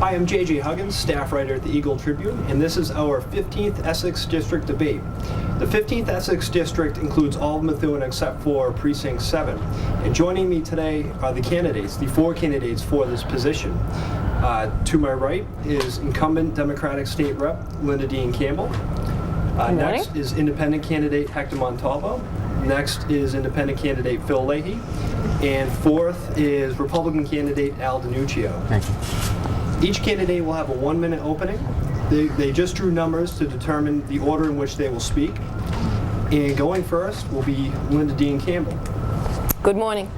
Hi, I'm JJ Huggins, staff writer at the Eagle Tribune, and this is our 15th Essex District debate. The 15th Essex District includes all of Methuen except for Precinct 7. And joining me today are the candidates, the four candidates for this position. To my right is incumbent Democratic State Rep Linda Dean Campbell. Next is independent candidate Hector Montalvo. Next is independent candidate Phil Leahy. And fourth is Republican candidate Al DiNuccio. Thank you. Each candidate will have a 1-minute opening. They just drew numbers to determine the order in which they will speak. And going first will be Linda Dean Campbell. Good morning.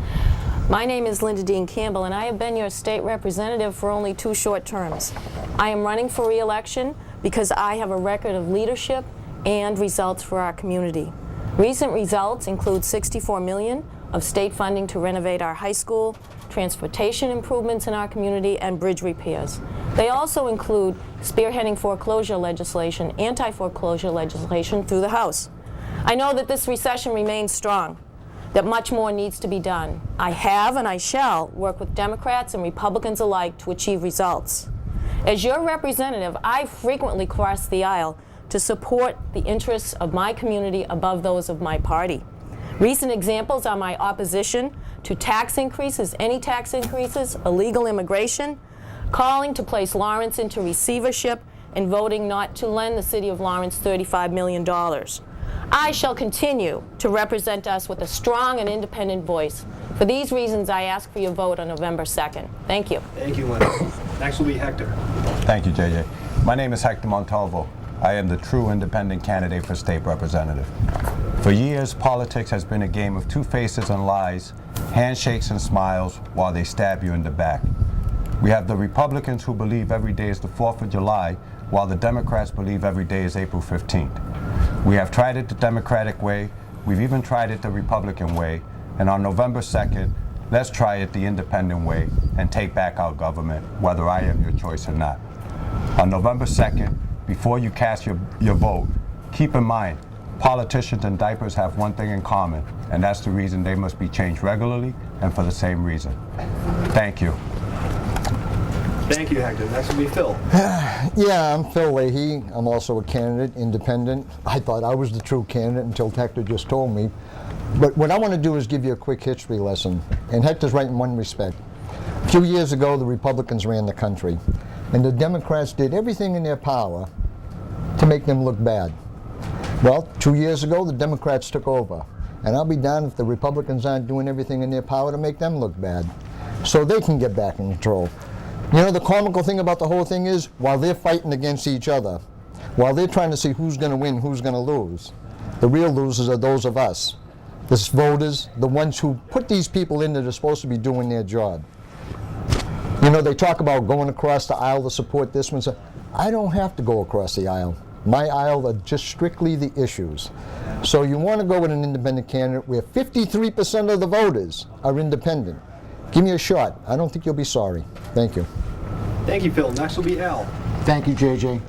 My name is Linda Dean Campbell, and I have been your state representative for only 2 short terms. I am running for re-election because I have a record of leadership and results for our community. Recent results include $64 million of state funding to renovate our high school, transportation improvements in our community, and bridge repairs. They also include spearheading foreclosure legislation, anti-foreclosure legislation through the House. I know that this recession remains strong, that much more needs to be done. I have and I shall work with Democrats and Republicans alike to achieve results. As your representative, I frequently cross the aisle to support the interests of my community above those of my party. Recent examples are my opposition to tax increases, any tax increases, illegal immigration, calling to place Lawrence into receivership, and voting not to lend the city of Lawrence $35 million. I shall continue to represent us with a strong and independent voice. For these reasons, I ask for your vote on November 2nd. Thank you. Thank you, Linda. Next will be Hector. Thank you, JJ. My name is Hector Montalvo. I am the true independent candidate for state representative. For years, politics has been a game of two faces and lies, handshakes and smiles while they stab you in the back. We have the Republicans who believe every day is the 4th of July, while the Democrats believe every day is April 15th. We have tried it the Democratic way, we've even tried it the Republican way, and on November 2nd, let's try it the independent way and take back our government, whether I am your choice or not. On November 2nd, before you cast your vote, keep in mind, politicians and diapers have one thing in common, and that's the reason they must be changed regularly and for the same reason. Thank you. Thank you, Hector. Next will be Phil. Yeah, I'm Phil Leahy. I'm also a candidate, independent. I thought I was the true candidate until Hector just told me. But what I want to do is give you a quick history lesson. And Hector's right in one respect. A few years ago, the Republicans ran the country. And the Democrats did everything in their power to make them look bad. Well, 2 years ago, the Democrats took over. And I'll be darned if the Republicans aren't doing everything in their power to make them look bad, so they can get back in control. You know, the comical thing about the whole thing is, while they're fighting against each other, while they're trying to see who's going to win, who's going to lose, the real losers are those of us, the voters, the ones who put these people in that are supposed to be doing their job. You know, they talk about going across the aisle to support this one. So I don't have to go across the aisle. My aisle are just strictly the issues. So you want to go with an independent candidate where 53% of the voters are independent. Give me a shot. I don't think you'll be sorry. Thank you. Thank you, Phil. Next will be Al. Thank you, JJ.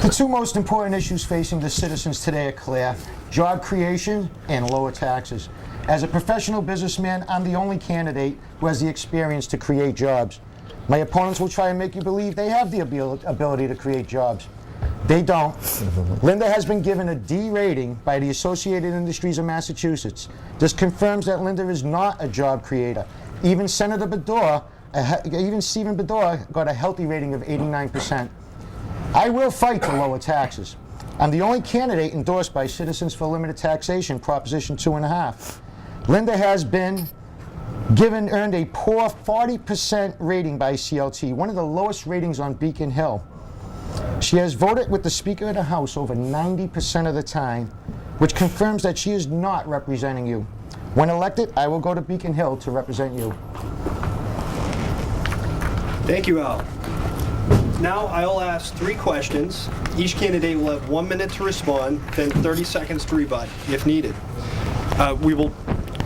The two most important issues facing the citizens today are clear: job creation and lower taxes. As a professional businessman, I'm the only candidate who has the experience to create jobs. My opponents will try and make you believe they have the ability to create jobs. They don't. Linda has been given a D rating by the Associated Industries of Massachusetts. This confirms that Linda is not a job creator. Even Stephen Bedore got a healthy rating of 89%. I will fight to lower taxes. I'm the only candidate endorsed by Citizens for Limited Taxation, Proposition 2.5. Linda has been earned a poor 40% rating by CLT, one of the lowest ratings on Beacon Hill. She has voted with the Speaker of the House over 90% of the time, which confirms that she is not representing you. When elected, I will go to Beacon Hill to represent you. Thank you, Al. Now I'll ask 3 questions. Each candidate will have 1 minute to respond, then 30 seconds to rebut if needed. We will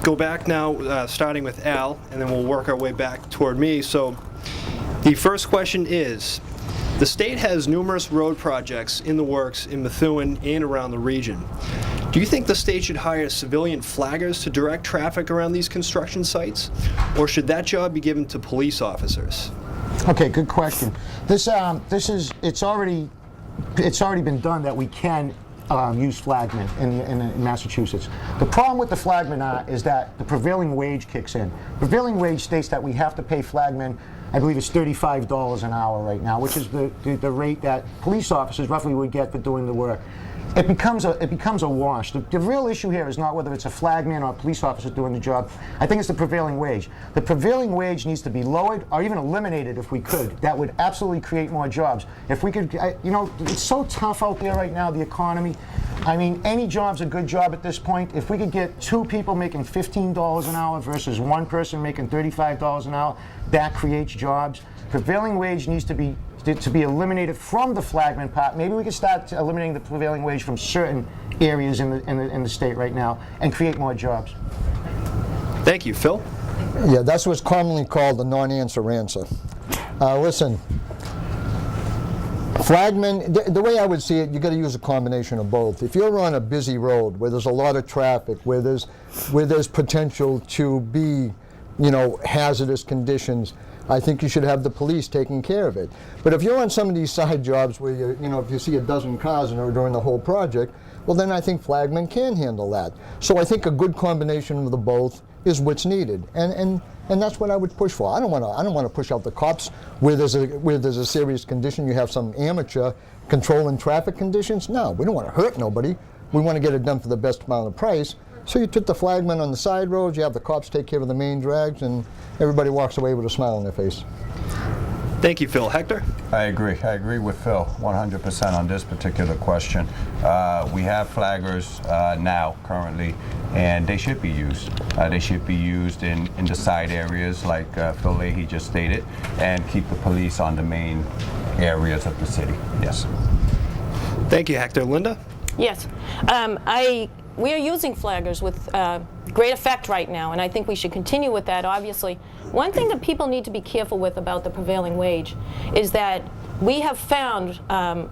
go back now, starting with Al, and then we'll work our way back toward me. So the first question is, the state has numerous road projects in the works in Methuen and around the region. Do you think the state should hire civilian flaggers to direct traffic around these construction sites, or should that job be given to police officers? Okay, good question. It's already been done that we can use flagmen in Massachusetts. The problem with the flagmen is that the prevailing wage kicks in. Prevailing wage states that we have to pay flagmen, I believe it's $35 an hour right now, which is the rate that police officers roughly would get for doing the work. It becomes a wash. The real issue here is not whether it's a flagman or a police officer doing the job. I think it's the prevailing wage. The prevailing wage needs to be lowered or even eliminated if we could. That would absolutely create more jobs. If we could, it's so tough out there right now, the economy. I mean, any job's a good job at this point. If we could get 2 people making $15 an hour versus 1 person making $35 an hour, that creates jobs. Prevailing wage needs to be eliminated from the flagman part. Maybe we could start eliminating the prevailing wage from certain areas in the state right now and create more jobs. Thank you. Phil? Yeah, that's what's commonly called the non-answer answer. Listen, flagmen, the way I would see it, you got to use a combination of both. If you're on a busy road where there's a lot of traffic, where there's potential to be, hazardous conditions, I think you should have the police taking care of it. But if you're on some of these side jobs where if you see a dozen cars during the whole project, well, then I think flagmen can handle that. So I think a good combination of the both is what's needed, and that's what I would push for. I don't want to push out the cops where there's a serious condition. You have some amateur controlling traffic conditions. No, we don't want to hurt nobody. We want to get it done for the best amount of price. So you put the flagmen on the side roads, you have the cops take care of the main drags, and everybody walks away with a smile on their face. Thank you, Phil. Hector? I agree with Phil 100% on this particular question. We have flaggers now, currently, and they should be used. They should be used in the side areas like Phil Leahy just stated, and keep the police on the main areas of the city. Yes. Thank you, Hector. Linda? Yes. We are using flaggers with great effect right now, and I think we should continue with that, obviously. One thing that people need to be careful with about the prevailing wage is that we have found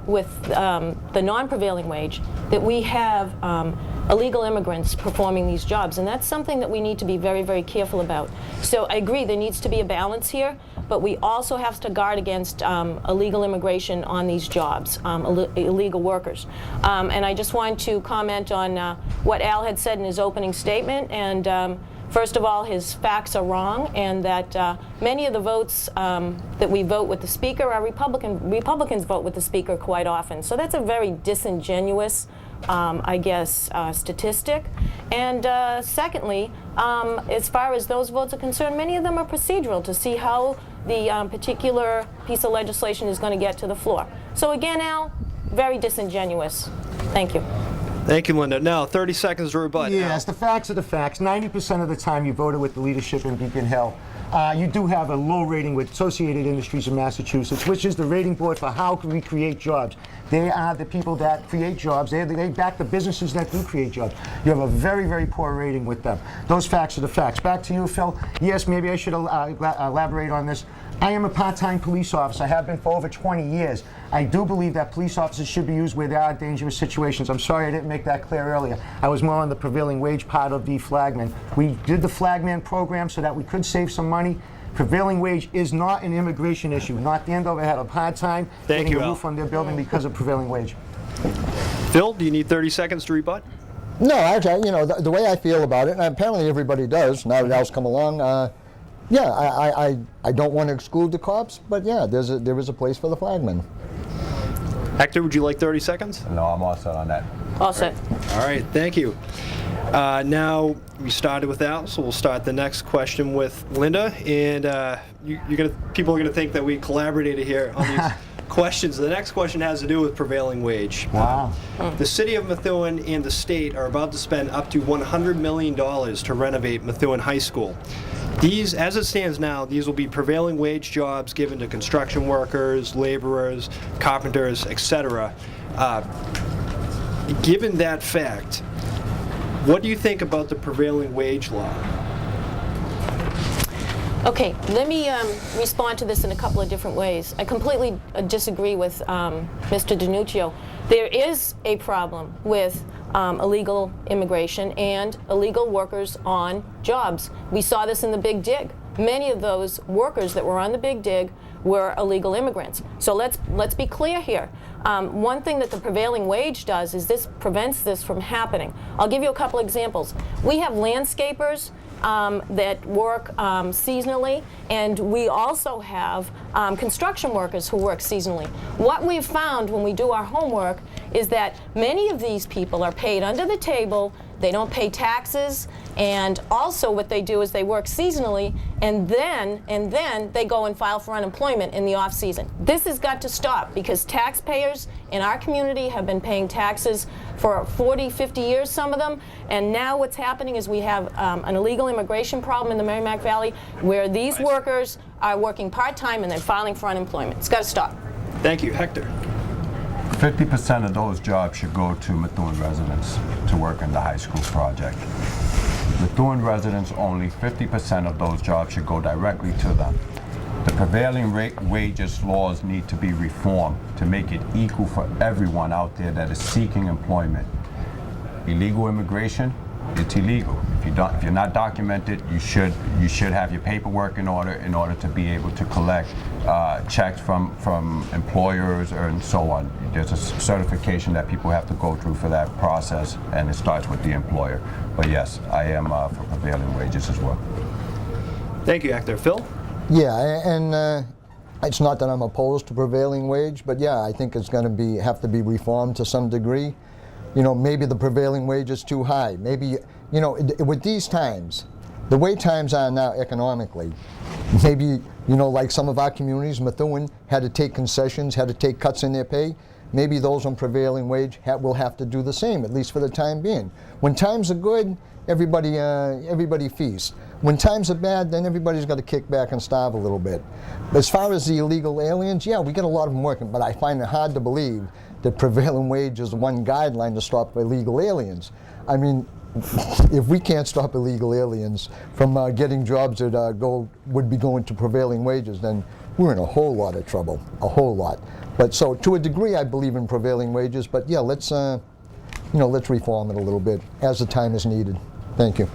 with the non-prevailing wage that we have illegal immigrants performing these jobs, and that's something that we need to be very, very careful about. So I agree there needs to be a balance here, but we also have to guard against illegal immigration on these jobs, illegal workers. And I just want to comment on what Al had said in his opening statement, and first of all, his facts are wrong, and that many of the votes that we vote with the Speaker are Republicans vote with the Speaker quite often. So that's a very disingenuous, I guess, statistic. And secondly, as far as those votes are concerned, many of them are procedural to see how the particular piece of legislation is going to get to the floor. So again, Al, very disingenuous. Thank you. Thank you, Linda. Now, 30 seconds to rebut. Yes, the facts are the facts. 90% of the time you voted with the leadership in Beacon Hill. You do have a low rating with Associated Industries in Massachusetts, which is the rating board for how can we create jobs. They are the people that create jobs. They back the businesses that do create jobs. You have a very, very poor rating with them. Those facts are the facts. Back to you, Phil. Yes, maybe I should elaborate on this. I am a part-time police officer. I have been for over 20 years. I do believe that police officers should be used where there are dangerous situations. I'm sorry I didn't make that clear earlier. I was more on the prevailing wage part of the flagman. We did the flagman program so that we could save some money. Prevailing wage is not an immigration issue. Not the end of it. Had a hard time getting a roof on their building because of prevailing wage. Phil, do you need 30 seconds to rebut? No, actually, the way I feel about it, and apparently everybody does, now that Al's come along, yeah, I don't want to exclude the cops, but yeah, there is a place for the flagmen. Hector, would you like 30 seconds? No, I'm all set on that. All set. All right, thank you. Now, we started with Al, so we'll start the next question with Linda, and people are going to think that we collaborated here on these questions. The next question has to do with prevailing wage. Wow. The city of Methuen and the state are about to spend up to $100 million to renovate Methuen High School. These, as it stands now, these will be prevailing wage jobs given to construction workers, laborers, carpenters, etc. Given that fact, what do you think about the prevailing wage law? Okay, let me respond to this in a couple of different ways. I completely disagree with Mr. DiNuccio. There is a problem with illegal immigration and illegal workers on jobs. We saw this in the Big Dig. Many of those workers that were on the Big Dig were illegal immigrants. So let's be clear here. One thing that the prevailing wage does is this prevents this from happening. I'll give you a couple examples. We have landscapers that work seasonally, and we also have construction workers who work seasonally. What we've found when we do our homework is that many of these people are paid under the table, they don't pay taxes, and also what they do is they work seasonally, and then they go and file for unemployment in the off season. This has got to stop because taxpayers in our community have been paying taxes for 40, 50 years, some of them, and now what's happening is we have an illegal immigration problem in the Merrimack Valley where these workers are working part-time and then filing for unemployment. It's got to stop. Thank you. Hector? 50% of those jobs should go to Methuen residents to work in the high school project. Methuen residents, only 50% of those jobs should go directly to them. The prevailing wages laws need to be reformed to make it equal for everyone out there that is seeking employment. Illegal immigration, it's illegal. If you're not documented, you should have your paperwork in order to be able to collect checks from employers and so on. There's a certification that people have to go through for that process, and it starts with the employer. But yes, I am for prevailing wages as well. Thank you, Hector. Phil? Yeah, and it's not that I'm opposed to prevailing wage, but yeah, I think it's going to have to be reformed to some degree. You know, maybe the prevailing wage is too high. Maybe, you know, with these times, the way times are now economically, maybe, you know, like some of our communities, Methuen had to take concessions, had to take cuts in their pay. Maybe those on prevailing wage will have to do the same, at least for the time being. When times are good, everybody feasts. When times are bad, then everybody's got to kick back and starve a little bit. As far as the illegal aliens, yeah, we get a lot of them working, but I find it hard to believe that prevailing wage is the one guideline to stop illegal aliens. I mean, if we can't stop illegal aliens from getting jobs that would be going to prevailing wages, then we're in a whole lot of trouble, a whole lot. But so, to a degree, I believe in prevailing wages. But yeah, let's reform it a little bit as the time is needed. Thank you.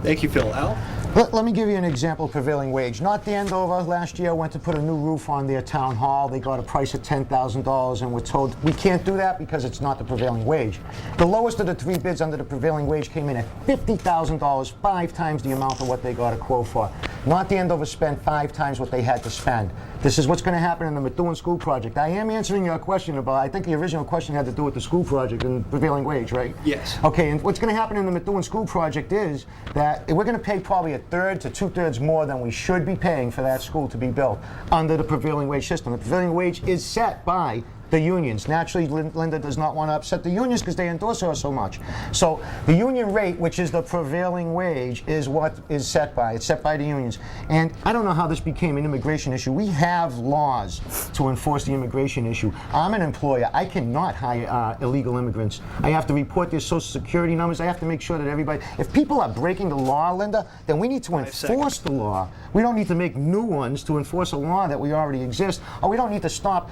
Thank you, Phil. Al? Let me give you an example of prevailing wage. North Andover last year went to put a new roof on their town hall. They got a price of $10,000 and were told we can't do that because it's not the prevailing wage. The lowest of the three bids under the prevailing wage came in at $50,000, 5 times the amount of what they got a quote for. North Andover spent 5 times what they had to spend. This is what's going to happen in the Methuen School Project. I am answering your question about, I think the original question had to do with the school project and prevailing wage, right? Yes. Okay, and what's going to happen in the Methuen School Project is that we're going to pay probably 1/3 to 2/3 more than we should be paying for that school to be built under the prevailing wage system. The prevailing wage is set by the unions. Naturally, Linda does not want to upset the unions because they endorse her so much. So the union rate, which is the prevailing wage, is what is set by. It's set by the unions. And I don't know how this became an immigration issue. We have laws to enforce the immigration issue. I'm an employer. I cannot hire illegal immigrants. I have to report their social security numbers. I have to make sure that everybody, if people are breaking the law, Linda, then we need to enforce the law. We don't need to make new ones to enforce a law that we already exist, or we don't need to stop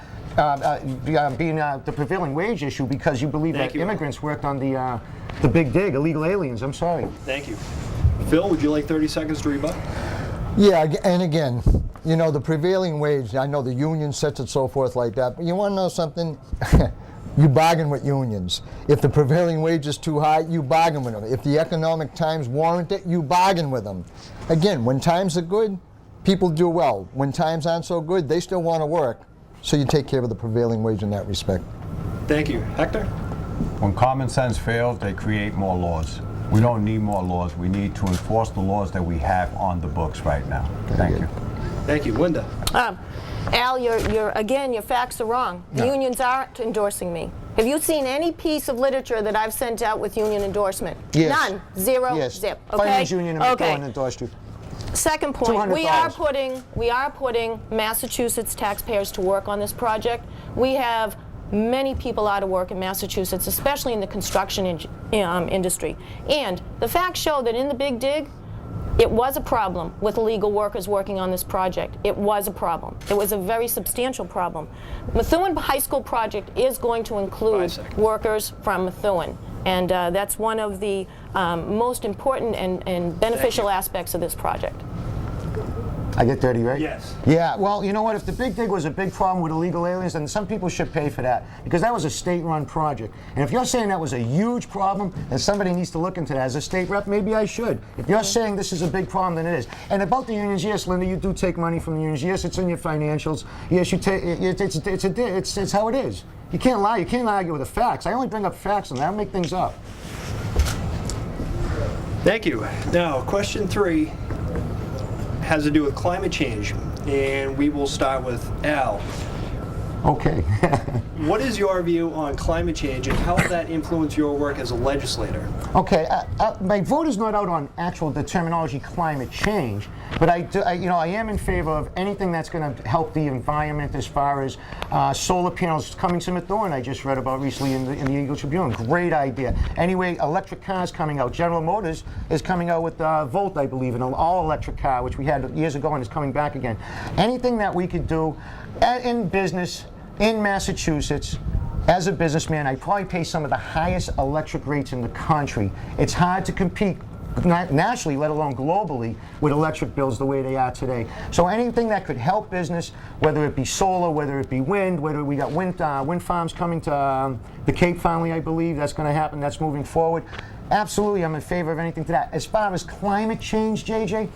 being the prevailing wage issue because you believe that immigrants worked on the big dig, illegal aliens. I'm sorry. Thank you. Phil, would you like 30 seconds to rebut? Yeah, and again, you know, the prevailing wage, I know the union sets it so forth like that, but you want to know something? You bargain with unions. If the prevailing wage is too high, you bargain with them. If the economic times warrant it, you bargain with them. Again, when times are good, people do well. When times aren't so good, they still want to work. So you take care of the prevailing wage in that respect. Thank you. Hector? When common sense fails, they create more laws. We don't need more laws. We need to enforce the laws that we have on the books right now. Thank you. Thank you. Linda? Al, your facts are wrong. The unions aren't endorsing me. Have you seen any piece of literature that I've sent out with union endorsement? Yes. None. Zero. Yes. Zip. Okay. Finance union in Methuen endorsed you. Second point, we $200. are putting Massachusetts taxpayers to work on this project. We have many people out of work in Massachusetts, especially in the construction industry. And the facts show that in the Big Dig, it was a problem with illegal workers working on this project. It was a problem. It was a very substantial problem. Methuen High School project is going to include workers from Methuen. And that's one of the most important and beneficial aspects of this project. I get 30, right? Yes. Yeah, well, you know what? If the Big Dig was a big problem with illegal aliens, then some people should pay for that, because that was a state-run project. And if you're saying that was a huge problem, and somebody needs to look into that as a state rep, maybe I should. If you're saying this is a big problem, then it is. And about the unions, yes, Linda, you do take money from the unions. Yes, it's in your financials. Yes, you take. It's how it is. You can't lie. You can't argue with the facts. I only bring up facts, and I don't make things up. Thank you. Now, question 3 has to do with climate change, and we will start with Al. Okay. What is your view on climate change, and how will that influence your work as a legislator? Okay, my vote is not out on actual the terminology climate change, but I am in favor of anything that's going to help the environment, as far as solar panels coming to Methuen. I just read about recently in the Eagle Tribune. Great idea. Anyway, electric cars coming out. General Motors is coming out with Volt, I believe, an all-electric car, which we had years ago and is coming back again. Anything that we could do in business in Massachusetts. As a businessman, I probably pay some of the highest electric rates in the country. It's hard to compete nationally, let alone globally, with electric bills the way they are today. So anything that could help business, whether it be solar, whether it be wind, whether we got wind farms coming to the Cape finally, I believe that's going to happen. That's moving forward. Absolutely, I'm in favor of anything to that. As far as climate change, JJ,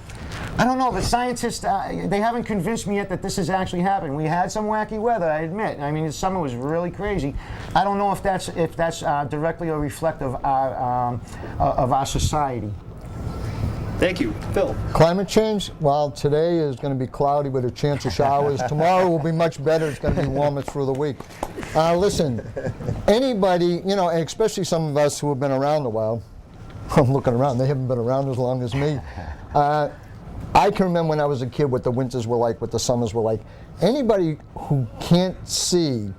I don't know. The scientists, they haven't convinced me yet that this is actually happening. We had some wacky weather, I admit. I mean, the summer was really crazy. I don't know if that's directly a reflective of our society. Thank you. Phil. Climate change, well, today is going to be cloudy with a chance of showers. Tomorrow will be much better. It's going to be warmer through the week. Listen, anybody, and especially some of us who have been around a while, I'm looking around, they haven't been around as long as me. I can remember when I was a kid what the winters were like, what the summers were like. Anybody who can't see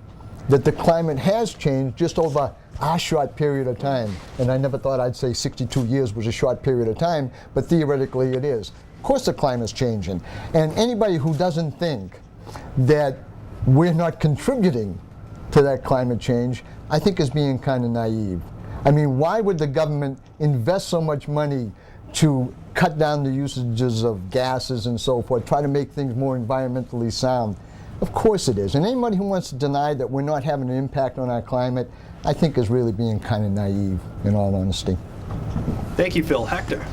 that the climate has changed just over a short period of time, and I never thought I'd say 62 years was a short period of time, but theoretically it is. Of course the climate's changing, and anybody who doesn't think that we're not contributing to that climate change, I think is being kind of naive. I mean, why would the government invest so much money to cut down the usages of gases and so forth, try to make things more environmentally sound? Of course it is. And anybody who wants to deny that we're not having an impact on our climate, I think is really being kind of naive, in all honesty. Thank you, Phil. Hector.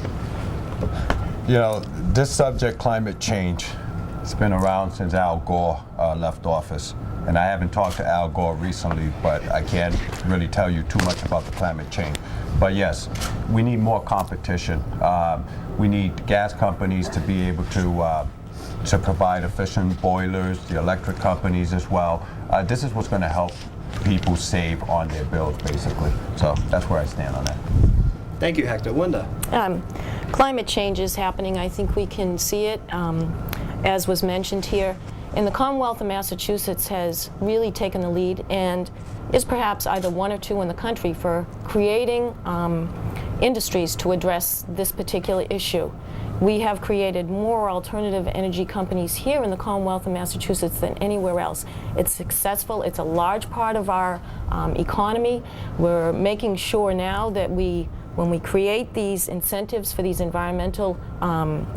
This subject, climate change, it's been around since Al Gore left office. And I haven't talked to Al Gore recently, but I can't really tell you too much about the climate change. But yes, we need more competition. We need gas companies to be able to provide efficient boilers, the electric companies as well. This is what's going to help people save on their bills, basically. So that's where I stand on that. Thank you, Hector. Linda. Climate change is happening. I think we can see it, as was mentioned here. And the Commonwealth of Massachusetts has really taken the lead and is perhaps either one or two in the country for creating industries to address this particular issue. We have created more alternative energy companies here in the Commonwealth of Massachusetts than anywhere else. It's successful. It's a large part of our economy. We're making sure now that when we create these incentives for these environmental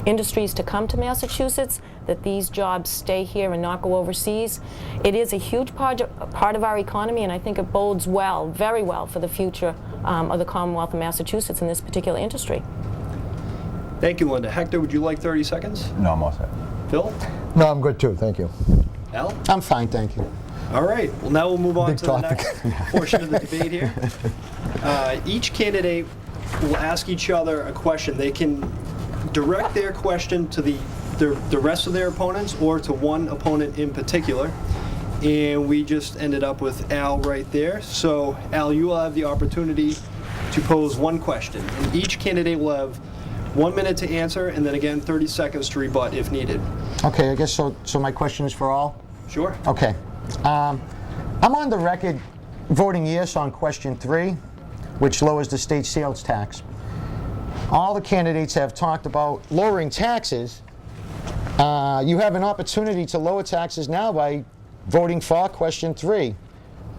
industries to come to Massachusetts, that these jobs stay here and not go overseas. It is a huge part of our economy, and I think it bodes well, very well, for the future of the Commonwealth of Massachusetts in this particular industry. Thank you, Linda. Hector, would you like 30 seconds? No, I'm all set. Phil? No, I'm good too, thank you. Al? I'm fine, thank you. All right. Well, now we'll move on Big to topic. the next portion of the debate here. Each candidate will ask each other a question. They can direct their question to the rest of their opponents or to one opponent in particular. And we just ended up with Al right there. So, Al, you will have the opportunity to pose one question. And each candidate will have 1 minute to answer, and then again 30 seconds to rebut if needed. Okay, I guess so my question is for all? Sure. Okay. I'm on the record voting yes on question 3, which lowers the state sales tax. All the candidates have talked about lowering taxes. You have an opportunity to lower taxes now by voting for question 3.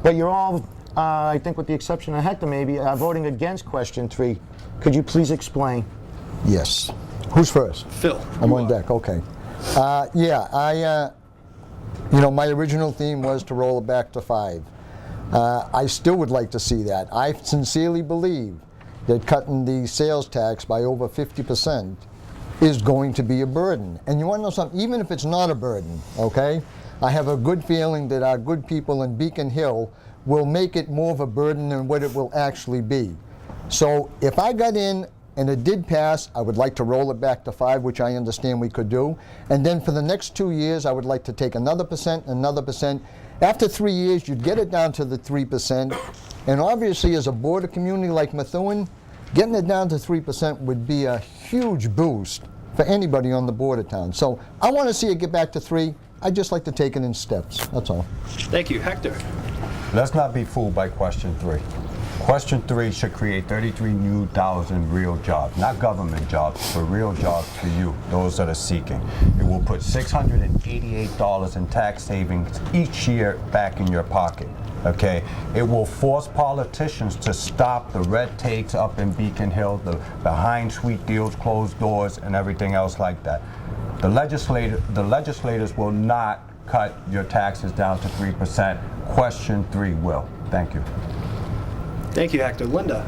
But you're all, I think with the exception of Hector maybe, voting against question 3. Could you please explain? Yes. Who's first? Phil. I'm you on are. deck, okay. My original theme was to roll it back to 5. I still would like to see that. I sincerely believe that cutting the sales tax by over 50% is going to be a burden. And you want to know something? Even if it's not a burden, okay? I have a good feeling that our good people in Beacon Hill will make it more of a burden than what it will actually be. So if I got in and it did pass, I would like to roll it back to 5, which I understand we could do. And then for the next 2 years, I would like to take another percent, another percent. After 3 years, you'd get it down to the 3%. And obviously, as a border community like Methuen, getting it down to 3% would be a huge boost for anybody on the border town. So I want to see it get back to 3. I'd just like to take it in steps. That's all. Thank you. Hector? Let's not be fooled by question 3. Question 3 should create 33,000 real jobs, not government jobs, but real jobs for you, those that are seeking. It will put $688 in tax savings each year back in your pocket. Okay, it will force politicians to stop the red tapes up in Beacon Hill, the behind sweet deals, closed doors, and everything else like that. The legislators will not cut your taxes down to 3%. Question 3 will. Thank you. Thank you, Hector. Linda?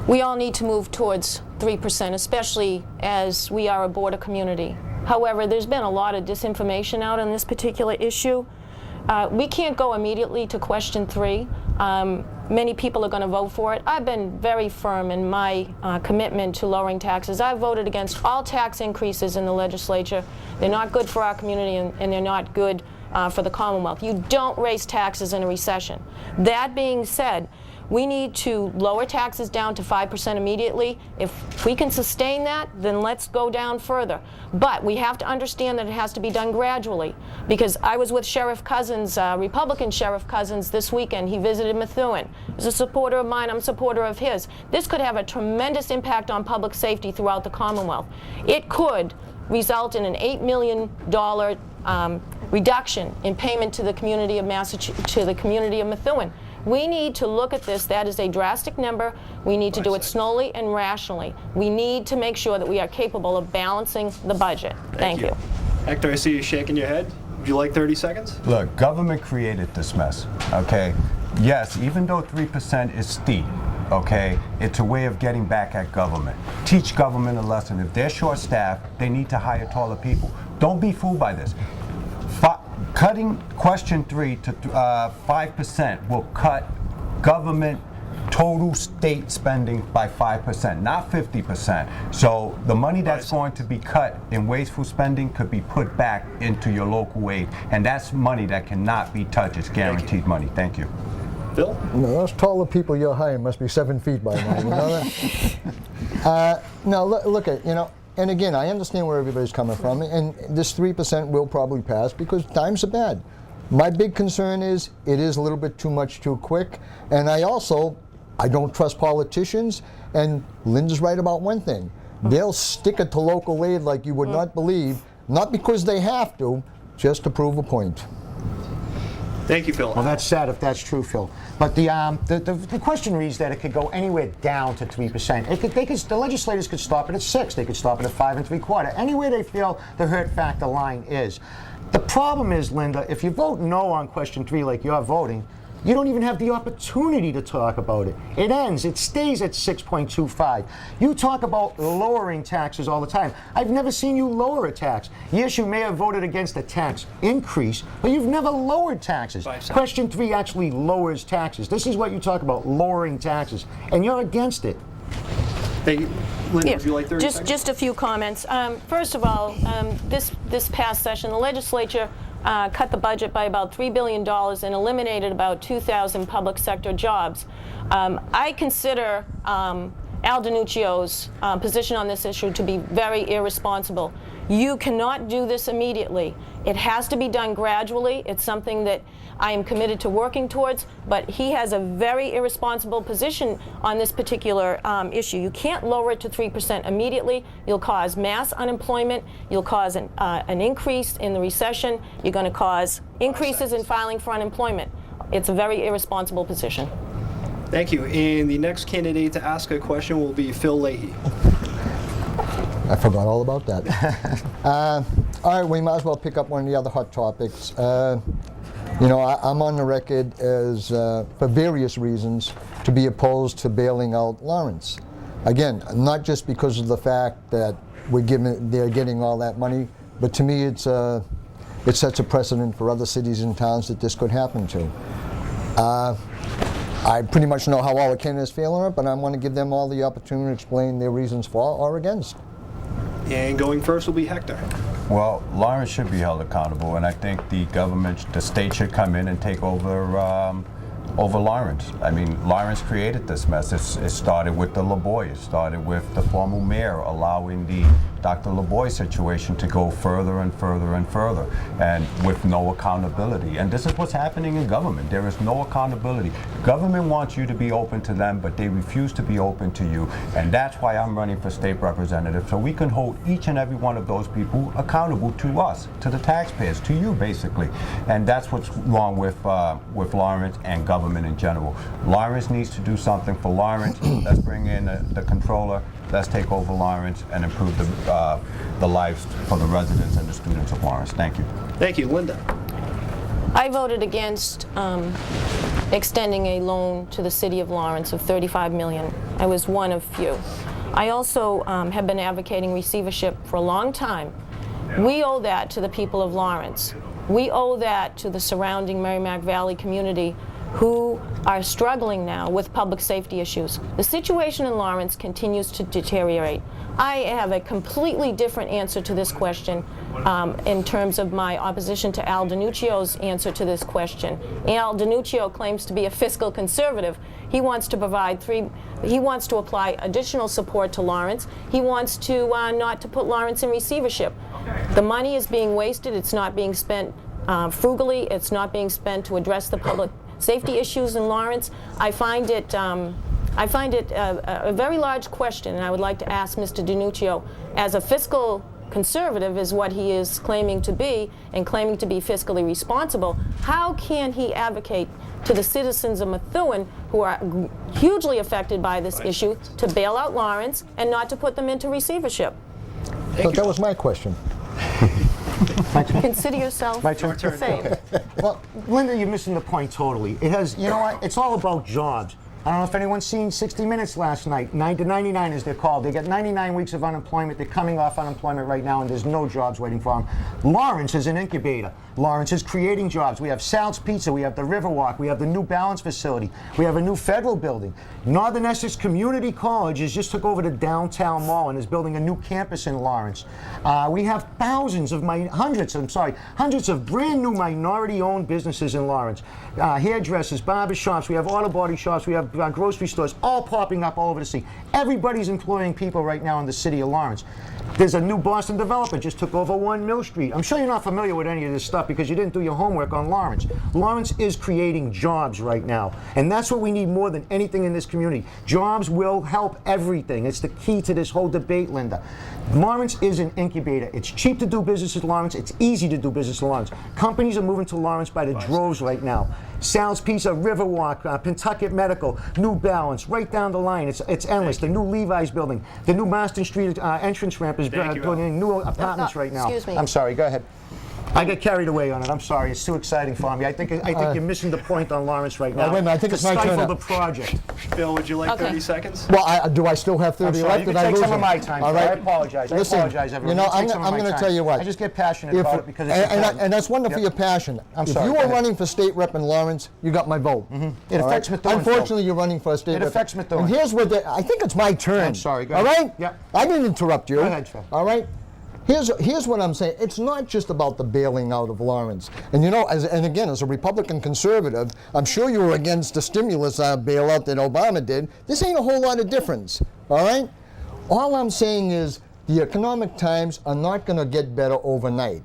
We all need to move towards 3%, especially as we are a border community. However, there's been a lot of disinformation out on this particular issue. We can't go immediately to question 3. Many people are going to vote for it. I've been very firm in my commitment to lowering taxes. I've voted against all tax increases in the legislature. They're not good for our community, and they're not good for the Commonwealth. You don't raise taxes in a recession. That being said, we need to lower taxes down to 5% immediately. If we can sustain that, then let's go down further. But we have to understand that it has to be done gradually, because I was with Sheriff Cousins, Republican Sheriff Cousins, this weekend. He visited Methuen. He's a supporter of mine. I'm a supporter of his. This could have a tremendous impact on public safety throughout the Commonwealth. It could result in an $8 million reduction in payment to the community of Methuen. We need to look at this. That is a drastic number. We need to do it slowly and rationally. We need to make sure that we are capable of balancing the budget. Thank you. Hector, I see you shaking your head. Would you like 30 seconds? Look, government created this mess, okay? Yes, even though 3% is steep, okay, it's a way of getting back at government. Teach government a lesson. If they're short-staffed, they need to hire taller people. Don't be fooled by this. Cutting question 3 to 5% will cut government total state spending by 5%, not 50%. So the money that's going to be cut in wasteful spending could be put back into your local aid, and that's money that cannot be touched. It's guaranteed money. Thank you. Bill? Those taller people you're hiring must be 7 feet by now. You know that? No, look at, and again, I understand where everybody's coming from, and this 3% will probably pass because times are bad. My big concern is it is a little bit too much too quick, and I don't trust politicians, and Linda's right about one thing. They'll stick it to local aid like you would not believe, not because they have to, just to prove a point. Thank you, Phil. Well, that's sad if that's true, Phil. But the question reads that it could go anywhere down to 3%. The legislators could stop it at 6. They could stop it at 5 3/4. Anywhere they feel the hurt factor line is. The problem is, Linda, if you vote no on question 3 like you're voting, you don't even have the opportunity to talk about it. It stays at 6.25. You talk about lowering taxes all the time. I've never seen you lower a tax. Yes, you may have voted against a tax increase, but you've never lowered taxes. Question 3 actually lowers taxes. This is what you talk about, lowering taxes, and you're against it. Thank you. Linda, would you like 30 seconds? Just a few comments. First of all, this past session, the legislature cut the budget by about $3 billion and eliminated about 2,000 public sector jobs. I consider Al DiNuccio's position on this issue to be very irresponsible. You cannot do this immediately. It has to be done gradually. It's something that I am committed to working towards, but he has a very irresponsible position on this particular issue. You can't lower it to 3% immediately. You'll cause mass unemployment. You'll cause an increase in the recession. You're going to cause increases in filing for unemployment. It's a very irresponsible position. Thank you. And the next candidate to ask a question will be Phil Leahy. I forgot all about that. All right, we might as well pick up one of the other hot topics. You know, I'm on the record as, for various reasons, to be opposed to bailing out Lawrence. Again, not just because of the fact that they're getting all that money, but to me it sets a precedent for other cities and towns that this could happen to. I pretty much know how all the candidates feel on it, but I want to give them all the opportunity to explain their reasons for or against. And going first will be Hector. Well, Lawrence should be held accountable, and I think the government, the state should come in and take over Lawrence. I mean, Lawrence created this mess. It started with the LaBoy. It started with the former mayor allowing the Dr. LaBoy situation to go further and further and further, and with no accountability. And this is what's happening in government. There is no accountability. Government wants you to be open to them, but they refuse to be open to you. And that's why I'm running for state representative, so we can hold each and every one of those people accountable to us, to the taxpayers, to you, basically. And that's what's wrong with Lawrence and government in general. Lawrence needs to do something for Lawrence. Let's bring in the controller. Let's take over Lawrence and improve the lives for the residents and the students of Lawrence. Thank you. Thank you. Linda. I voted against extending a loan to the city of Lawrence of $35 million. I was one of few. I also have been advocating receivership for a long time. We owe that to the people of Lawrence. We owe that to the surrounding Merrimack Valley community who are struggling now with public safety issues. The situation in Lawrence continues to deteriorate. I have a completely different answer to this question in terms of my opposition to Al Danuccio's answer to this question. Al Danuccio claims to be a fiscal conservative. He wants to apply additional support to Lawrence. He wants to not to put Lawrence in receivership. The money is being wasted. It's not being spent frugally. It's not being spent to address the public safety issues in Lawrence. I find it a very large question, and I would like to ask Mr. Danuccio, as a fiscal conservative is what he is claiming to be, and claiming to be fiscally responsible, how can he advocate to the citizens of Methuen who are hugely affected by this issue to bail out Lawrence and not to put them into receivership? But that was my question. Consider yourself the same. Well, Linda, you're missing the point totally. It has, you know what? It's all about jobs. I don't know if anyone's seen 60 Minutes last night. 9 to 99 as they're called. They got 99 weeks of unemployment. They're coming off unemployment right now, and there's no jobs waiting for them. Lawrence is an incubator. Lawrence is creating jobs. We have Sal's Pizza. We have the Riverwalk. We have the New Balance facility. We have a new federal building. Northern Essex Community College has just took over the downtown mall and is building a new campus in Lawrence. We have hundreds of brand new minority-owned businesses in Lawrence. Hairdressers, barber shops. We have auto body shops. We have grocery stores, all popping up all over the city. Everybody's employing people right now in the city of Lawrence. There's a new Boston developer just took over 1 Mill Street. I'm sure you're not familiar with any of this stuff because you didn't do your homework on Lawrence. Lawrence is creating jobs right now, and that's what we need more than anything in this community. Jobs will help everything. It's the key to this whole debate, Linda. Lawrence is an incubator. It's cheap to do business in Lawrence. It's easy to do business in Lawrence. Companies are moving to Lawrence by the droves right now. Sal's Pizza, Riverwalk, Pentucket Medical, New Balance, right down the line. It's endless. The new Levi's building, the new Marston Street entrance ramp is building new apartments right now. Excuse me. I'm sorry, go ahead. I get carried away on it. I'm sorry. It's too exciting for me. I think you're missing the point on Lawrence right now. Wait a minute, I think it's my turn. To stifle now. the project. Phil, would you like Okay. 30 seconds? Well, do I still have 30 I'm sorry. left? You Did can I take lose some of them? my time. All Phil. I right. apologize. Listen, I apologize, everyone. you know, Take some of I'm my going to time. tell you what. I just get passionate about it because it's important. and that's wonderful, Yep. your passion. I'm if sorry, you go were ahead. running for state rep in Lawrence, you got my vote. It All affects right? Methuen, Unfortunately, Phil. you're running for a state It rep. affects Methuen. And here's what I think it's my turn. I'm sorry, go All ahead. right? Yep. I didn't interrupt you. Go ahead, Phil. All right? Here's what I'm saying. It's not just about the bailing out of Lawrence. And you know, and again, as a Republican conservative, I'm sure you were against the stimulus bailout that Obama did. This ain't a whole lot of difference. All right? All I'm saying is the economic times are not going to get better overnight.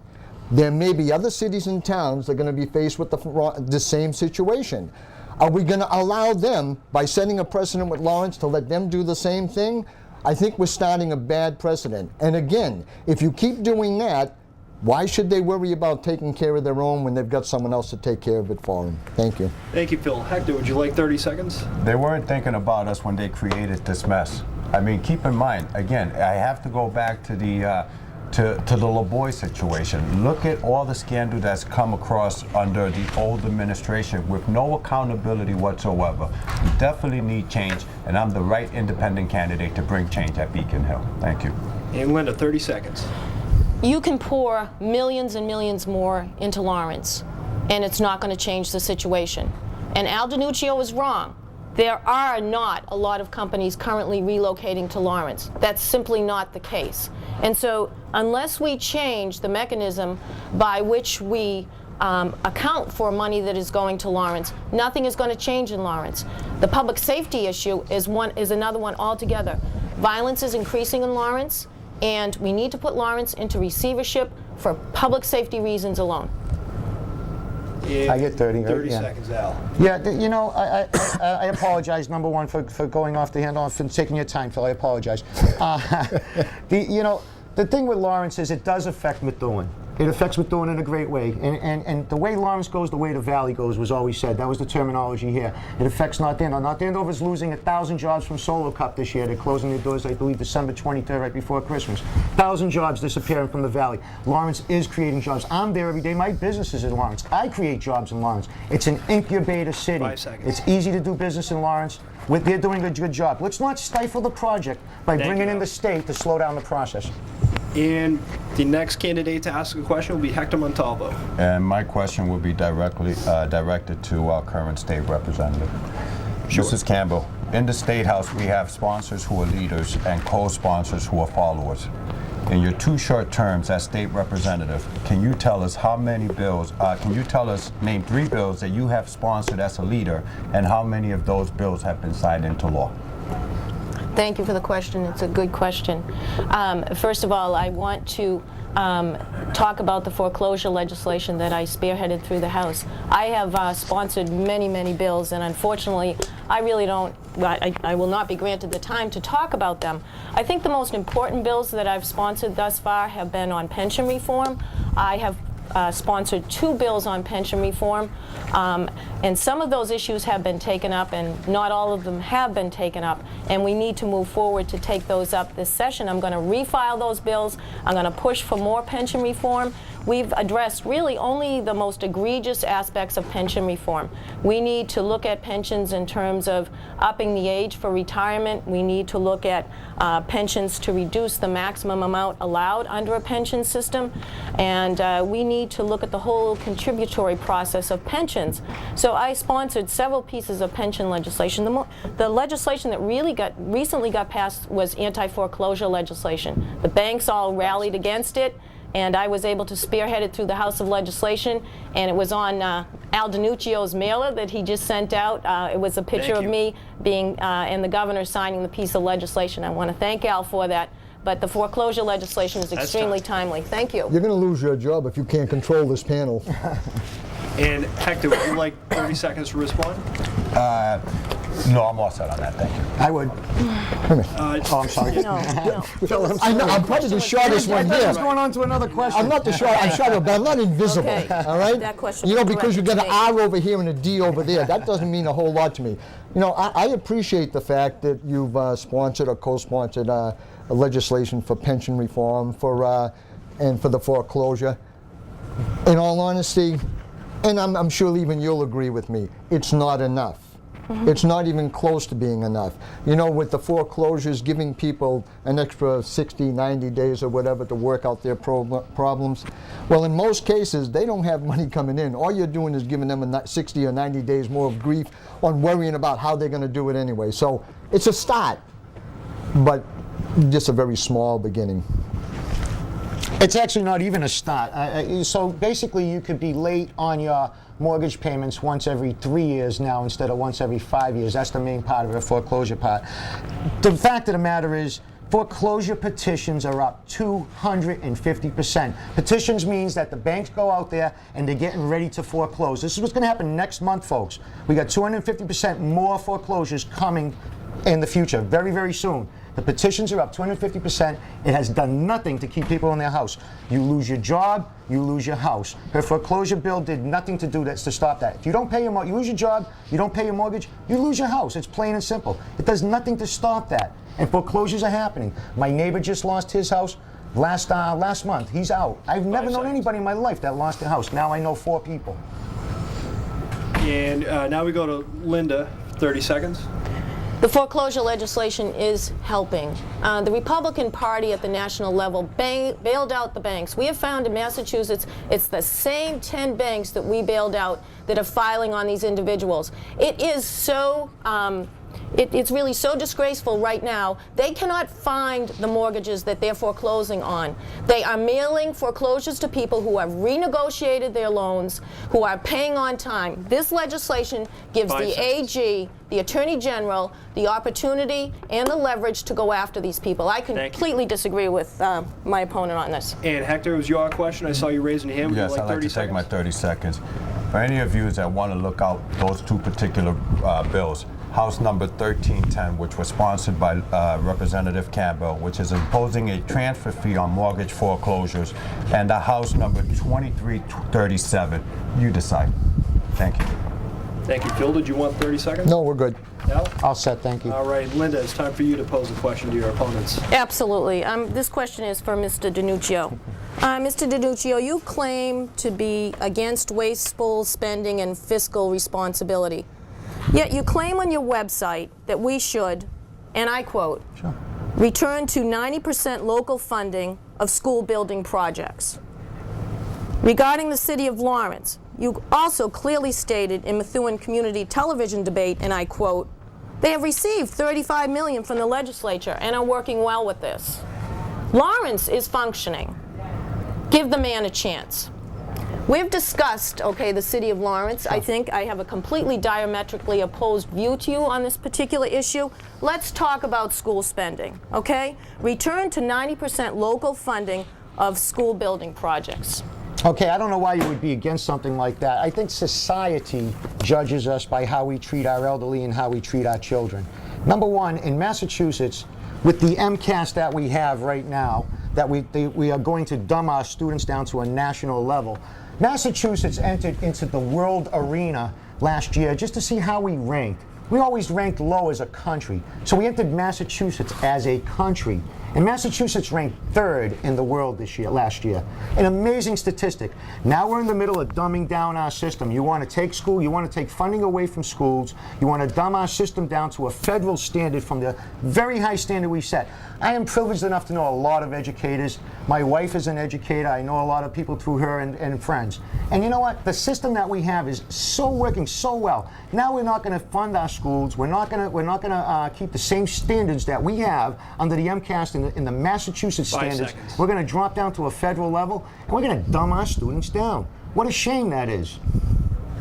There may be other cities and towns that are going to be faced with the same situation. Are we going to allow them, by setting a precedent with Lawrence, to let them do the same thing? I think we're starting a bad precedent. And again, if you keep doing that, Why should they worry about taking care of their own when they've got someone else to take care of it for them? Thank you. Thank you, Phil. Hector, would you like 30 seconds? They weren't thinking about us when they created this mess. I mean, keep in mind, again, I have to go back to the LaBoy situation. Look at all the scandal that's come across under the old administration with no accountability whatsoever. We definitely need change, and I'm the right independent candidate to bring change at Beacon Hill. Thank you. And Linda, 30 seconds. You can pour millions and millions more into Lawrence, and it's not going to change the situation. And Al DiNuccio was wrong. There are not a lot of companies currently relocating to Lawrence. That's simply not the case. And so unless we change the mechanism by which we account for money that is going to Lawrence, nothing is going to change in Lawrence. The public safety issue is another one altogether. Violence is increasing in Lawrence, and we need to put Lawrence into receivership for public safety reasons alone. And I get 30, right? 30 Yeah. seconds, Al. Yeah, you know, I apologize, number one, for going off the handle, for taking your time, Phil. I apologize. You know, the thing with Lawrence is it does affect Methuen. It affects Methuen in a great way. And the way Lawrence goes, the way the valley goes was always said. That was the terminology here. It affects North Andover. North Andover is losing 1,000 jobs from Solo Cup this year. They're closing their doors, I believe, December 23rd, right before Christmas. 1,000 jobs disappearing from the valley. Lawrence is creating jobs. I'm there every day. My business is in Lawrence. I create jobs in Lawrence. It's an incubator city. 5 seconds. It's easy to do business in Lawrence. They're doing a good job. Let's not stifle the project by Thank bringing you, in Al. the state to slow down the process. And the next candidate to ask a question will be Hector Montalvo. And my question will be directly directed to our current state representative. Sure. Mrs. Campbell, in the State House we have sponsors who are leaders and co-sponsors who are followers. In your 2 short terms as state representative, can you tell us how many bills, name 3 bills that you have sponsored as a leader, and how many of those bills have been signed into law? Thank you for the question. It's a good question. First of all, I want to talk about the foreclosure legislation that I spearheaded through the House. I have sponsored many, many bills, and unfortunately, I really don't, I will not be granted the time to talk about them. I think the most important bills that I've sponsored thus far have been on pension reform. I have sponsored 2 bills on pension reform, and some of those issues have been taken up, and not all of them have been taken up, and we need to move forward to take those up this session. I'm going to refile those bills. I'm going to push for more pension reform. We've addressed really only the most egregious aspects of pension reform. We need to look at pensions in terms of upping the age for retirement. We need to look at pensions to reduce the maximum amount allowed under a pension system. And we need to look at the whole contributory process of pensions. So I sponsored several pieces of pension legislation. The legislation that recently got passed was anti-foreclosure legislation. The banks all rallied against it, and I was able to spearhead it through the House of Legislation, and it was on Al DiNuccio's mailer that he just sent out. It was a picture of me being and the governor signing the piece of legislation. I want to thank Al for that, but the foreclosure legislation is extremely timely. Thank you. You're going to lose your job if you can't control this panel. And Hector, would you like 30 seconds to respond? No, I'm all set on that, thank you. I would. Oh, I'm sorry. No, no. I know, I'm probably the shortest one here. Let's going on to another question. I'm not the short, I'm short, but I'm not invisible, Okay. all right? That question You know, was because you directed got an to me. R over here and a D over there, that doesn't mean a whole lot to me. You know, I appreciate the fact that you've sponsored or co-sponsored legislation for pension reform and for the foreclosure. In all honesty, and I'm sure even you'll agree with me, it's not enough. It's not even close to being enough. You know, with the foreclosures, giving people an extra 60, 90 days or whatever to work out their problems, well, in most cases, they don't have money coming in. All you're doing is giving them 60 or 90 days more of grief on worrying about how they're going to do it anyway. So it's a start, but just a very small beginning. It's actually not even a start. So basically, you could be late on your mortgage payments once every 3 years now instead of once every 5 years. That's the main part of the foreclosure part. The fact of the matter is, foreclosure petitions are up 250%. Petitions means that the banks go out there and they're getting ready to foreclose. This is what's going to happen next month, folks. We got 250% more foreclosures coming in the future, very, very soon. The petitions are up 250%. It has done nothing to keep people in their house. You lose your job, you lose your house. Her foreclosure bill did nothing to do that to stop that. If you don't pay your you lose your job, you don't pay your mortgage, you lose your house. It's plain and simple. It does nothing to stop that. And foreclosures are happening. My neighbor just lost his house last month. He's out. I've never known anybody in my life that lost their house. Now I know 4 people. And now we go to Linda, 30 seconds. The foreclosure legislation is helping. The Republican Party at the national level bailed out the banks. We have found in Massachusetts it's the same 10 banks that we bailed out that are filing on these individuals. It is so it's really so disgraceful right now. They cannot find the mortgages that they're foreclosing on. They are mailing foreclosures to people who have renegotiated their loans, who are paying on time. This legislation gives the AG, the Attorney General, the opportunity and the leverage to go after these people. I completely disagree with my opponent on this. And Hector, it was your question. I saw you raising your hand. Would Yes, you like I'd like 30 to take seconds? my 30 seconds. For any of you that want to look out those 2 particular bills, House number 1310, which was sponsored by Representative Campbell, which is imposing a transfer fee on mortgage foreclosures, and the House number 2337. You decide. Thank you. Thank you. Phil, did you want 30 seconds? No, we're good. Al? All set, thank you. All right, Linda, it's time for you to pose a question to your opponents. Absolutely. This question is for Mr. DiNuccio. Mr. DiNuccio, you claim to be against wasteful spending and fiscal responsibility. Yet you claim on your website that we should, and I quote, return to 90% local funding of school building projects. Regarding the city of Lawrence, you also clearly stated in Methuen Community Television debate, and I quote, they have received $35 million from the legislature and are working well with this. Lawrence is functioning. Give the man a chance. We've discussed, the city of Lawrence. I think I have a completely diametrically opposed view to you on this particular issue. Let's talk about school spending, okay? Return to 90% local funding of school building projects. Okay, I don't know why you would be against something like that. I think society judges us by how we treat our elderly and how we treat our children. Number one, in Massachusetts, with the MCAS that we have right now, that we are going to dumb our students down to a national level. Massachusetts entered into the world arena last year just to see how we ranked. We always ranked low as a country. So we entered Massachusetts as a country. And Massachusetts ranked 3rd in the world last year. An amazing statistic. Now we're in the middle of dumbing down our system. You want to take funding away from schools. You want to dumb our system down to a federal standard from the very high standard we set. I am privileged enough to know a lot of educators. My wife is an educator. I know a lot of people through her and friends. And you know what? The system that we have is working so well. Now we're not going to fund our schools. We're not going to keep the same standards that we have under the MCAS in the Massachusetts standards. We're going to drop down to a federal level, and we're going to dumb our students down. What a shame that is.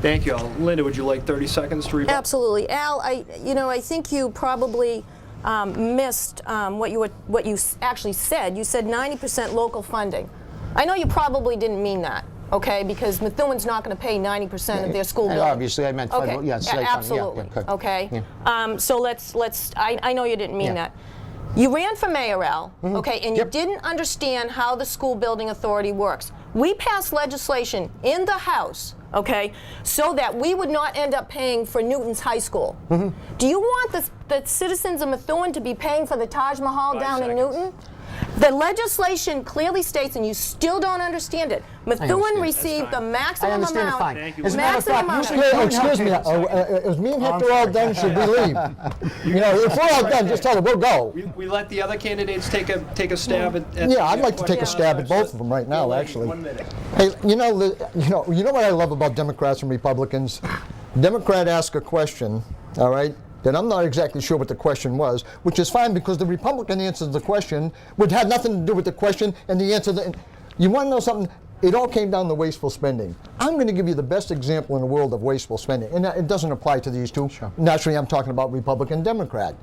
Thank you, Al. Linda, would you like 30 seconds to rebut? Absolutely. Al, I think you probably missed what you actually said. You said 90% local funding. I know you probably didn't mean that, okay? Because Methuen's not going to pay 90% of their school bill. Obviously, I meant federal. Okay. Yeah, absolutely. Yeah, okay. Yeah. So let's. I know you didn't mean that. You ran for mayor, Al, okay, and you didn't understand how the school building authority works. We passed legislation in the House, okay, so that we would not end up paying for Newton's High School. Do you want the citizens of Methuen to be paying for the Taj Mahal down in Newton? The legislation clearly states, and you still don't understand it, Methuen received the maximum amount. I understand it fine. Thank you. As a matter of fact, Excuse me, is me and Hector all done? Should we leave? If we're all done, just tell them we'll go. We let the other candidates take a stab at Yeah, I'd like to take a stab at both of them right now, actually. 1 minute. Hey, you know what I love about Democrats and Republicans? Democrat asks a question, all right, that I'm not exactly sure what the question was, which is fine because the Republican answers the question, which had nothing to do with the question, and the answer. You want to know something? It all came down to wasteful spending. I'm going to give you the best example in the world of wasteful spending, and it doesn't apply to these two. Sure. Naturally, I'm talking about Republican, Democrat.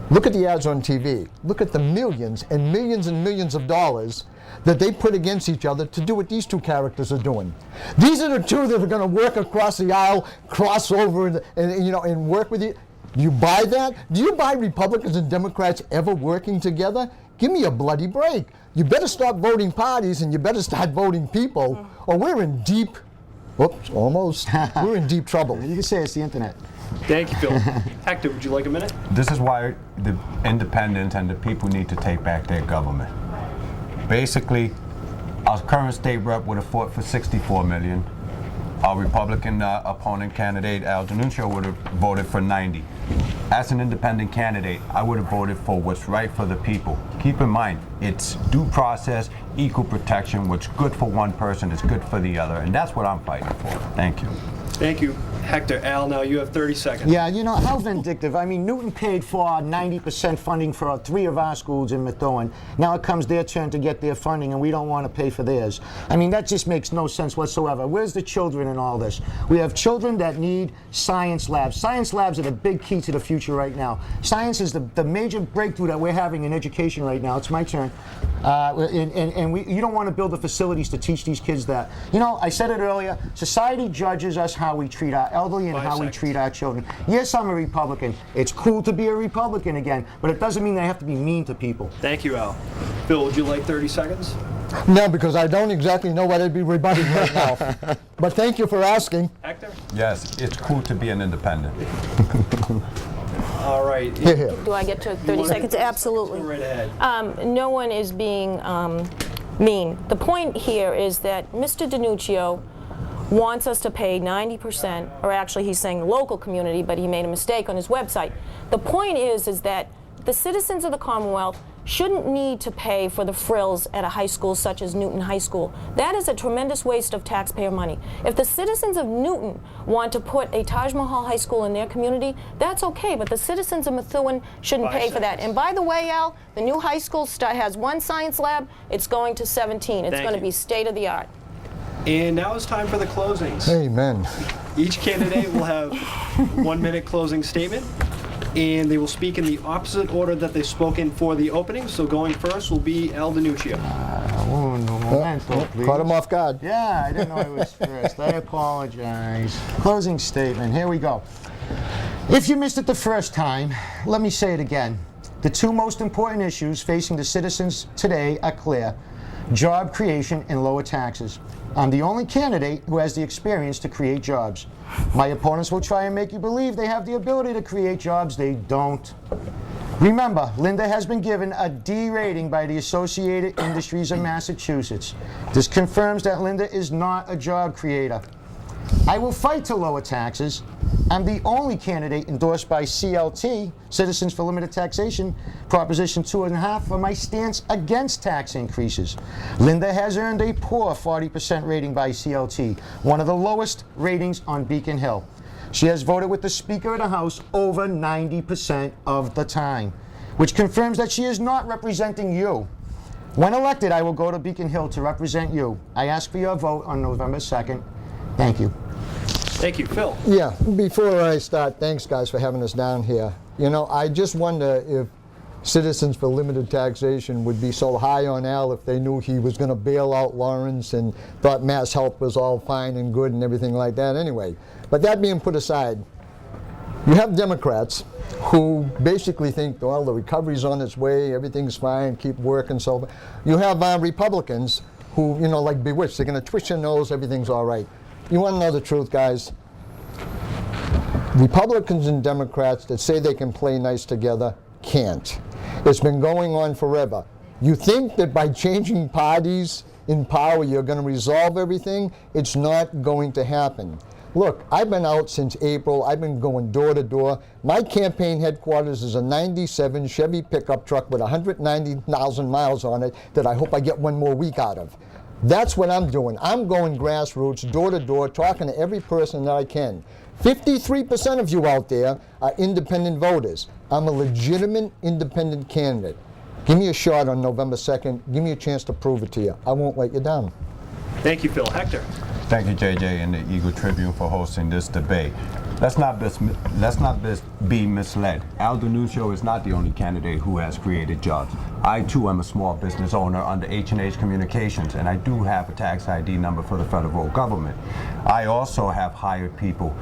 Look at the ads on TV. Look at the millions and millions and millions of dollars that they put against each other to do what these two characters are doing. These are the two that are going to work across the aisle, cross over, and work with you. Do you buy that? Do you buy Republicans and Democrats ever working together? Give me a bloody break. You better stop voting parties and you better start voting people, or we're in deep, whoops, almost, we're in deep trouble. You can say it's the internet. Thank you, Phil. Hector, would you like a minute? This is why the independents and the people need to take back their government. Basically, our current state rep would have fought for 64 million. Our Republican opponent candidate, Al Denuncio, would have voted for 90. As an independent candidate, I would have voted for what's right for the people. Keep in mind, it's due process, equal protection. What's good for one person is good for the other, and that's what I'm fighting for. Thank you. Thank you, Hector. Al, now you have 30 seconds. Yeah, you know, how vindictive. I mean, Newton paid for 90% funding for 3 of our schools in Methuen. Now it comes their turn to get their funding, and we don't want to pay for theirs. I mean, that just makes no sense whatsoever. Where's the children in all this? We have children that need science labs. Science labs are the big key to the future right now. Science is the major breakthrough that we're having in education right now. It's my turn. You don't want to build the facilities to teach these kids that. You know, I said it earlier, society judges us how we treat our elderly and 5 how we seconds. treat our children. Yes, I'm a Republican. It's cool to be a Republican again, but it doesn't mean they have to be mean to people. Thank you, Al. Phil, would you like 30 seconds? No, because I don't exactly know what I'd be rebutting right now. But thank you for asking. Hector? Yes, it's cool to be an independent. All right. Here, here. Do I get to 30 seconds? Absolutely. Go right ahead. No one is being mean. The point here is that Mr. Denuncio wants us to pay 90%, or actually he's saying local community, but he made a mistake on his website. The point is that the citizens of the Commonwealth shouldn't need to pay for the frills at a high school such as Newton High School. That is a tremendous waste of taxpayer money. If the citizens of Newton want to put a Taj Mahal High School in their community, that's okay, but the citizens of Methuen shouldn't 5 pay for that. seconds. And by the way, Al, the new high school has 1 science lab. It's going to 17. It's Thank going to you. be state of the art. And now it's time for the closings. Amen. Each candidate will have 1 minute closing statement, and they will speak in the opposite order that they've spoken for the opening. So going first will be Al Denuncio. Caught him off guard. Yeah, I didn't know I was first. I apologize. Closing statement. Here we go. If you missed it the first time, let me say it again. The 2 most important issues facing the citizens today are clear: job creation and lower taxes. I'm the only candidate who has the experience to create jobs. My opponents will try and make you believe they have the ability to create jobs. They don't. Remember, Linda has been given a D rating by the Associated Industries of Massachusetts. This confirms that Linda is not a job creator. I will fight to lower taxes. I'm the only candidate endorsed by CLT, Citizens for Limited Taxation, Proposition 2.5, for my stance against tax increases. Linda has earned a poor 40% rating by CLT, one of the lowest ratings on Beacon Hill. She has voted with the Speaker of the House over 90% of the time, which confirms that she is not representing you. When elected, I will go to Beacon Hill to represent you. I ask for your vote on November 2nd. Thank you. Thank you, Phil. Yeah, before I start, thanks guys for having us down here. You know, I just wonder if Citizens for Limited Taxation would be so high on Al if they knew he was going to bail out Lawrence and thought Mass Health was all fine and good and everything like that anyway. But that being put aside, you have Democrats who basically think, well, the recovery's on its way, everything's fine, keep working. So you have Republicans who, you know, like bewitched, they're going to twist your nose, everything's all right. You want to know the truth, guys? Republicans and Democrats that say they can play nice together can't. It's been going on forever. You think that by changing parties in power you're going to resolve everything? It's not going to happen. Look, I've been out since April. I've been going door to door. My campaign headquarters is a 97 Chevy pickup truck with 190,000 miles on it that I hope I get 1 more week out of. That's what I'm doing. I'm going grassroots, door to door, talking to every person that I can. 53% of you out there are independent voters. I'm a legitimate independent candidate. Give me a shot on November 2nd. Give me a chance to prove it to you. I won't let you down. Thank you, Phil. Hector. Thank you, JJ and the Eagle Tribune for hosting this debate. Let's not be misled. Al Denuncio is not the only candidate who has created jobs. I too am a small business owner under H&H Communications, and I do have a tax ID number for the federal government. I also have hired people.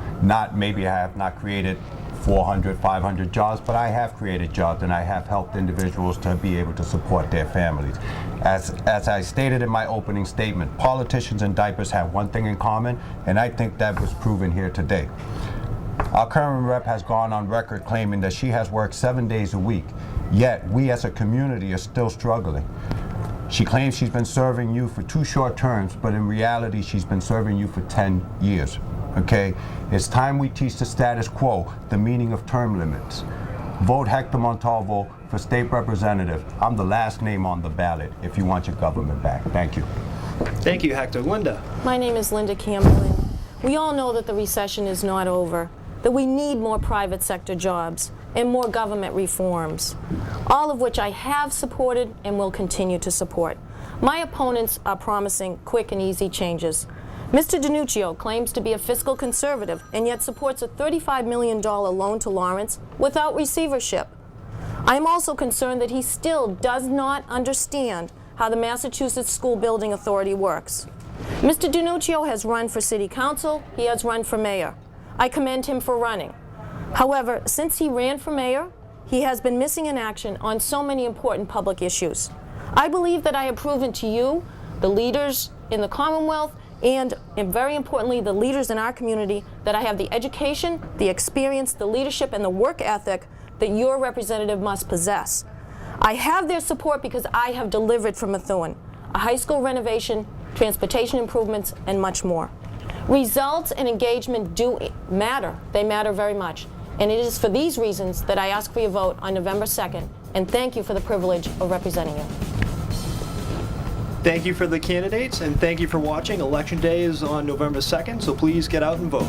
Maybe I have not created 400, 500 jobs, but I have created jobs and I have helped individuals to be able to support their families. As I stated in my opening statement, politicians and diapers have one thing in common, and I think that was proven here today. Our current rep has gone on record claiming that she has worked 7 days a week, yet we as a community are still struggling. She claims she's been serving you for 2 short terms, but in reality, she's been serving you for 10 years, okay? It's time we teach the status quo the meaning of term limits. Vote Hector Montalvo for state representative. I'm the last name on the ballot if you want your government back. Thank you. Thank you, Hector. Linda. My name is Linda Campbell, and we all know that the recession is not over, that we need more private sector jobs and more government reforms, all of which I have supported and will continue to support. My opponents are promising quick and easy changes. Mr. DiNuccio claims to be a fiscal conservative and yet supports a $35 million loan to Lawrence without receivership. I am also concerned that he still does not understand how the Massachusetts School Building Authority works. Mr. DiNuccio has run for city council, he has run for mayor. I commend him for running. However, since he ran for mayor, he has been missing in action on so many important public issues. I believe that I have proven to you, the leaders in the Commonwealth, and very importantly, the leaders in our community, that I have the education, the experience, the leadership, and the work ethic that your representative must possess. I have their support because I have delivered for Methuen, a high school renovation, transportation improvements, and much more. Results and engagement do matter. They matter very much. And it is for these reasons that I ask for your vote on November 2nd, and thank you for the privilege of representing you. Thank you for the candidates, and thank you for watching. Election Day is on November 2nd, so please get out and vote.